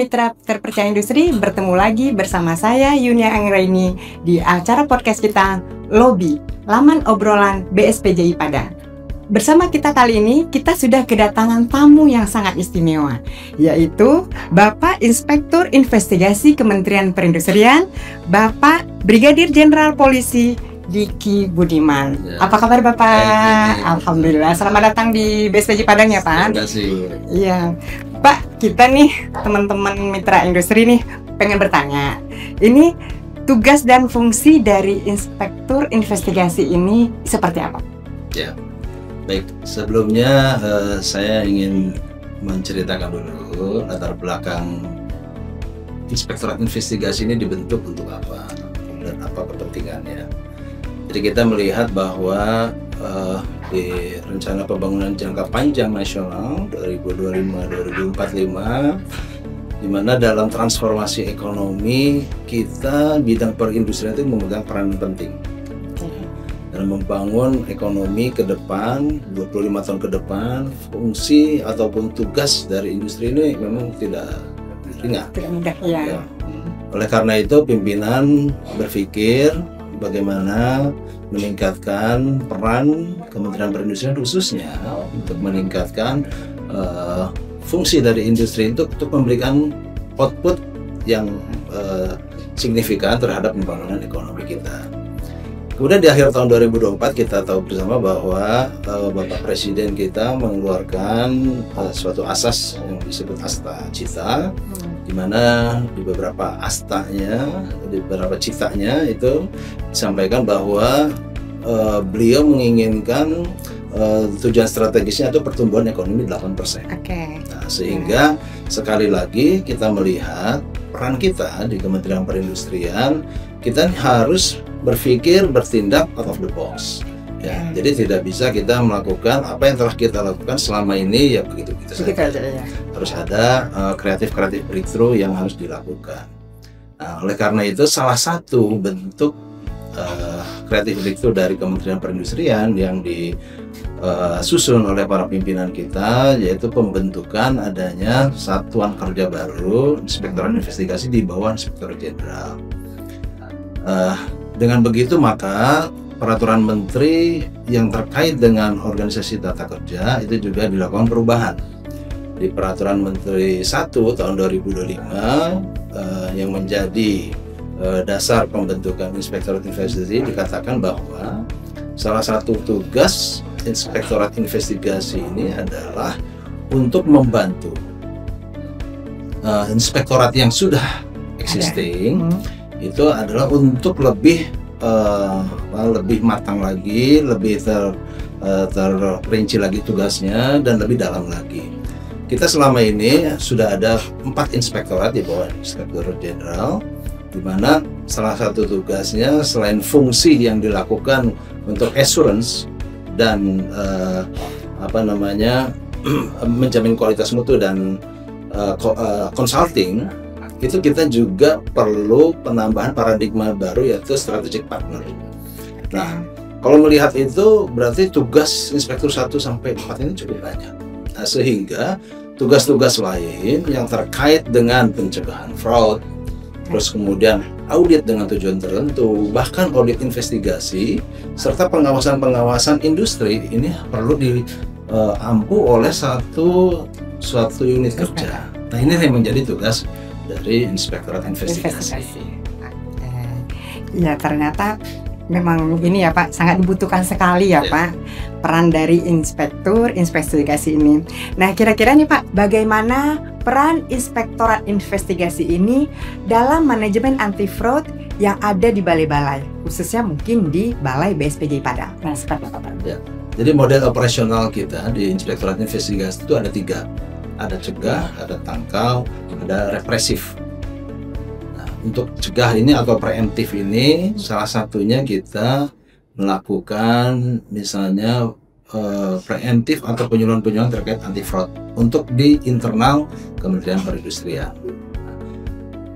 Mitra Terpercaya Industri, bertemu lagi bersama saya Yunia Anggraini di acara podcast kita Lobby, Laman Obrolan BSPJI Padang. Bersama kita kali ini, kita sudah kedatangan tamu yang sangat istimewa, yaitu Bapak Inspektur Investigasi Kementerian Perindustrian, Bapak Brigadir Jenderal Polisi Diki Budiman. Apa kabar Bapak? Alhamdulillah. Selamat datang di BSPJI Padang ya Pak. Terima kasih. Iya, Pak, kita nih teman-teman mitra industri nih pengen bertanya. Ini tugas dan fungsi dari Inspektur Investigasi ini seperti apa? Ya, baik. Sebelumnya saya ingin menceritakan dulu latar belakang Inspektorat Investigasi ini dibentuk untuk apa dan apa kepentingannya. Jadi kita melihat bahwa di rencana pembangunan jangka panjang nasional 2025-2045, di mana dalam transformasi ekonomi kita bidang perindustrian itu memegang peran penting dalam membangun ekonomi ke depan 25 tahun ke depan. Fungsi ataupun tugas dari industri ini memang tidak ringan. Tidak mudah ya. Oleh karena itu pimpinan berpikir bagaimana meningkatkan peran Kementerian Perindustrian khususnya untuk meningkatkan fungsi dari industri untuk memberikan output yang signifikan terhadap pembangunan ekonomi kita. Kemudian di akhir tahun 2024 kita tahu bersama bahwa Bapak Presiden kita mengeluarkan suatu asas yang disebut Asta Cita, di mana di beberapa astanya, di beberapa citanya itu disampaikan bahwa beliau menginginkan tujuan strategisnya itu pertumbuhan ekonomi 8%. Nah, sehingga sekali lagi kita melihat peran kita di Kementerian Perindustrian, kita harus berpikir, bertindak out of the box. Ya, jadi tidak bisa kita melakukan apa yang telah kita lakukan selama ini ya begitu saja. Harus ada kreatif breakthrough yang harus dilakukan. Nah, oleh karena itu salah satu bentuk kreatif breakthrough dari Kementerian Perindustrian yang disusun oleh para pimpinan kita, yaitu pembentukan adanya satuan kerja baru Inspektorat Investigasi di bawah Inspektur Jenderal. Dengan begitu maka peraturan menteri yang terkait dengan organisasi tata kerja itu juga dilakukan perubahan. Di peraturan menteri 1 tahun 2025 yang menjadi dasar pembentukan Inspektorat Investigasi dikatakan bahwa salah satu tugas Inspektorat Investigasi ini adalah untuk membantu inspektorat yang sudah existing. Itu adalah untuk lebih matang lagi, lebih terperinci lagi tugasnya dan lebih dalam lagi. Kita selama ini sudah ada 4 inspektorat di bawah Inspektur Jenderal, di mana salah satu tugasnya selain fungsi yang dilakukan untuk assurance dan menjamin kualitas mutu dan consulting, itu kita juga perlu penambahan paradigma baru yaitu strategic partner. Nah, kalau melihat itu berarti tugas Inspektur 1 sampai 4 ini cukup banyak. Nah, sehingga tugas-tugas lain yang terkait dengan pencegahan fraud, terus kemudian audit dengan tujuan tertentu, bahkan audit investigasi serta pengawasan industri ini perlu diampu oleh suatu unit kerja. Nah, ini yang menjadi tugas dari Inspektorat Investigasi. Ya, ternyata memang ini ya Pak, sangat dibutuhkan sekali ya Pak peran dari Inspektur Investigasi ini. Nah, kira-kira nih Pak, bagaimana peran Inspektorat Investigasi ini dalam manajemen anti fraud yang ada di balai-balai, khususnya mungkin di Balai BSPJI Padang? Nah, seperti apa Pak? Ya. Jadi model operasional kita di Inspektorat Investigasi itu ada 3. Ada cegah, ada tangkal, ada represif. Nah, untuk cegah ini atau preemptif ini, salah satunya kita melakukan misalnya preemptif atau penyuluhan-penyuluhan terkait anti fraud untuk di internal Kementerian Perindustrian.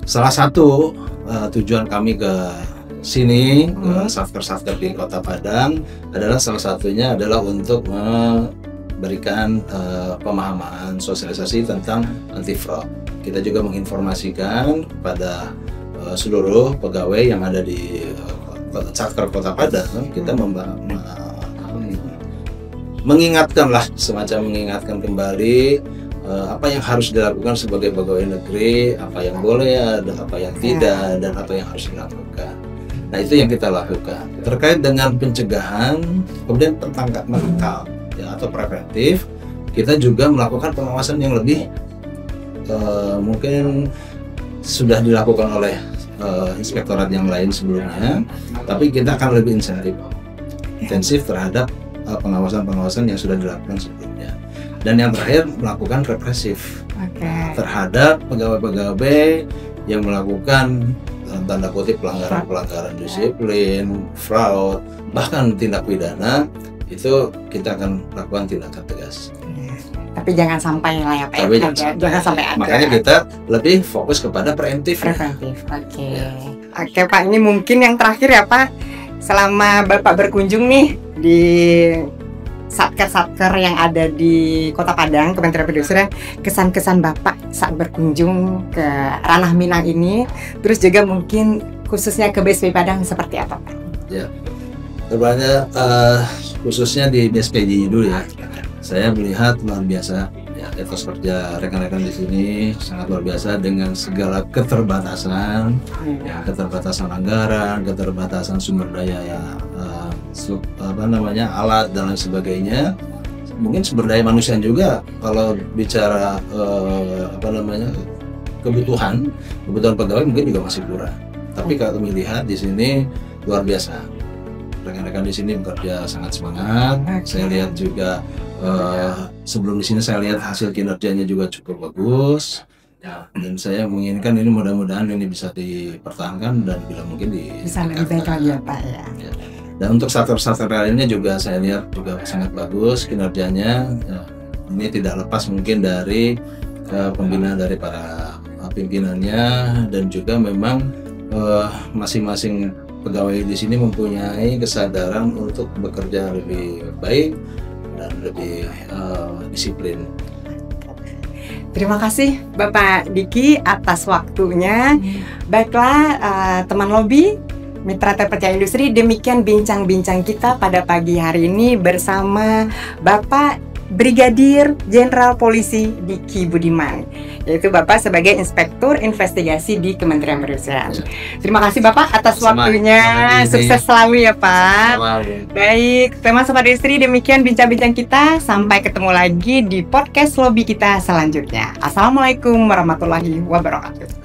Salah satu tujuan kami ke sini, ke satker-satker di Kota Padang adalah salah satunya adalah untuk berikan pemahaman sosialisasi tentang anti fraud. kita juga menginformasikan kepada seluruh pegawai yang ada di Satker Kota Padang. Kita mengingatkanlah, semacam mengingatkan kembali apa yang harus dilakukan sebagai pegawai negeri, apa yang boleh ada, apa yang tidak, dan apa yang harus dilakukan. Nah, itu yang kita lakukan terkait dengan pencegahan, kemudian menangkap ya, atau preventif. Kita juga melakukan pengawasan yang lebih mungkin sudah dilakukan oleh inspektorat yang lain sebelumnya, tapi kita akan lebih intensif terhadap pengawasan-pengawasan yang sudah dilakukan sebelumnya. Dan yang terakhir, melakukan represif terhadap pegawai-pegawai yang melakukan tanda kutip pelanggaran disiplin, fraud, bahkan tindak pidana. Itu kita akan lakukan tindakan tegas. Tapi jangan sampai lah ya Pak. Jangan sampai ada. Makanya kita lebih fokus kepada preventif. Oke Pak, ini mungkin yang terakhir ya Pak. Selama Bapak berkunjung nih di satker-satker yang ada di Kota Padang, Kementerian Perindustrian, kesan-kesan Bapak saat berkunjung ke ranah Minang ini, terus juga mungkin khususnya ke BSPJI Padang seperti apa Pak? Ya, terbanyak khususnya di BSPJI dulu ya. Saya melihat luar biasa ya, etos kerja rekan-rekan di sini sangat luar biasa dengan segala keterbatasan, ya, keterbatasan anggaran, keterbatasan sumber daya ya, alat dan lain sebagainya. Mungkin sumber daya manusia juga kalau bicara kebutuhan pegawai mungkin juga masih kurang. Tapi kalau kami lihat di sini luar biasa. Rekan-rekan di sini bekerja sangat semangat. Saya lihat juga sebelum di sini saya lihat hasil kinerjanya juga cukup bagus. Ya, dan saya menginginkan ini mudah-mudahan ini bisa dipertahankan dan bila mungkin bisa lebih baik lagi ya Pak ya. Dan untuk satker-satker lainnya juga saya lihat juga sangat bagus kinerjanya. Ya, ini tidak lepas mungkin dari pembinaan dari para pimpinannya, dan juga memang masing-masing pegawai di sini mempunyai kesadaran untuk bekerja lebih baik dan lebih disiplin. Terima kasih Bapak Diki atas waktunya. Baiklah teman lobby, mitra terpercaya industri, demikian bincang-bincang kita pada pagi hari ini bersama Bapak Brigadir Jenderal Polisi Diki Budiman, yaitu Bapak sebagai Inspektur Investigasi di Kementerian Perindustrian. Terima kasih Bapak atas waktunya. Sukses selalu ya Pak. Baik, teman sobat industri, demikian bincang-bincang kita. Sampai ketemu lagi di podcast lobby kita selanjutnya. Assalamualaikum warahmatullahi wabarakatuh.